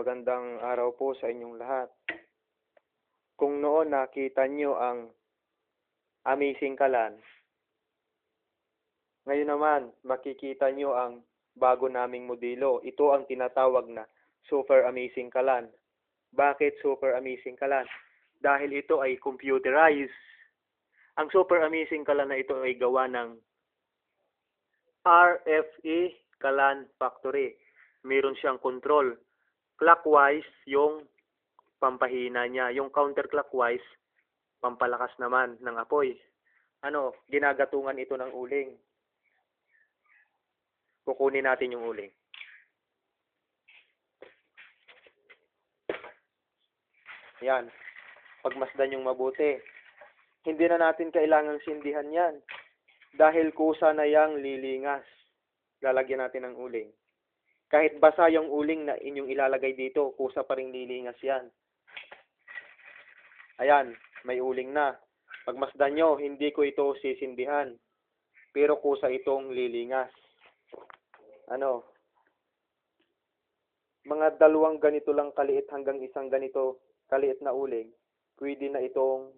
magandang araw po sa inyong lahat. Kung noon nakita nyo ang Amazing Kalan, ngayon naman makikita nyo ang bago naming modelo. Ito ang tinatawag na Super Amazing Kalan. Bakit Super Amazing Kalan? Dahil ito ay computerized. Ang Super Amazing Kalan na ito ay gawa ng RFE Kalan Factory. Meron siyang control. Clockwise yung pampahina niya. Yung counterclockwise, pampalakas naman ng apoy. Ginagatungan ito ng uling. Kukunin natin yung uling. Yan. Pagmasdan yung mabuti. Hindi na natin kailangang sindihan yan. Dahil kusa na yang lilingas. Lalagyan natin ng uling. Kahit basa yung uling na inyong ilalagay dito, kusa pa rin lilingas yan. Ayan, may uling na. Pagmasdan nyo, hindi ko ito sisindihan. Pero kusa itong lilingas. Mga dalawang ganito lang kaliit hanggang isang ganito kaliit na uling, pwede na itong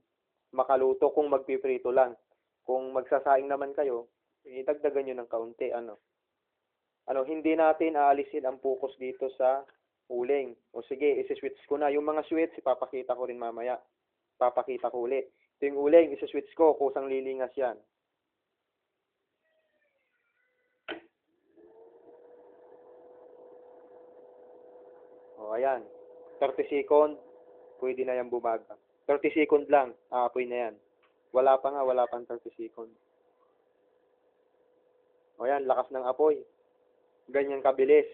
makaluto kung magpiprito lang. Kung magsasaing naman kayo, idagdagan nyo ng kaunti. Hindi natin aalisin ang focus dito sa uling. O sige, isi-switch ko na. Yung mga switch, ipapakita ko rin mamaya. Papakita ko ulit. Ito yung uling, isi-switch ko, kusang lilingas yan. O, ayan. 30 second, pwede na yan bumaga. 30 second lang, aapoy na yan. Wala pang 30 second. O, ayan, lakas ng apoy. Ganyan kabilis.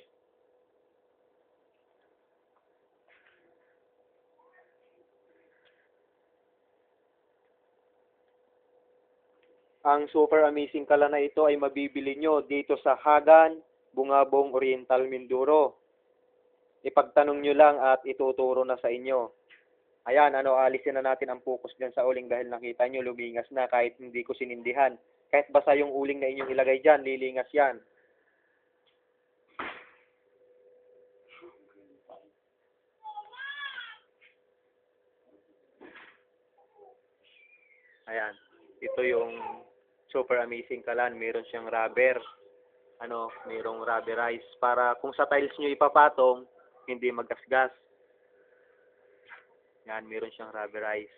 Ang Super Amazing Kalan na ito ay mabibili nyo dito sa Hagan, Bungabong, Oriental, Mindoro. Ipagtanong nyo lang at ituturo na sa inyo. Ayan, alisin na natin ang focus dyan sa uling dahil nakita nyo lumingas na kahit hindi ko sinindihan. Kahit basa yung uling na inyong ilagay dyan, lilingas yan. Ayan, ito yung Super Amazing Kalan. Meron siyang rubber. Mayroong rubberize para kung sa tiles nyo ipapatong, hindi magasgas. Yan, meron siyang rubberize.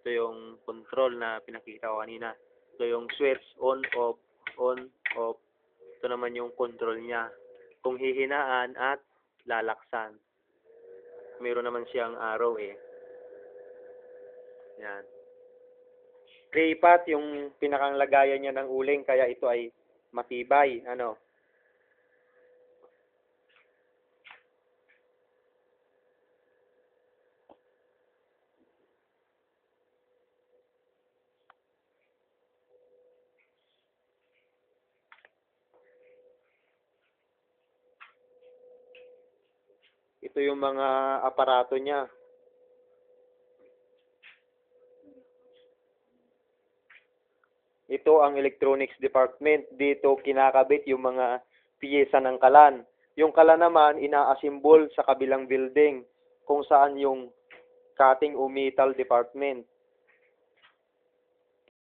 Ito yung control na pinakita ko kanina. Ito yung switch, on, off, on, off. Ito naman yung control niya. Kung hihinaan at lalaksan. Meron naman siyang arrow Yan. Tripat yung pinakang lagayan niya ng uling, kaya ito ay matibay. Ito yung mga aparato niya. Ito ang electronics department. Dito kinakabit yung mga piyesa ng kalan. Yung kalan naman, ina-assemble sa kabilang building kung saan yung cutting o metal department.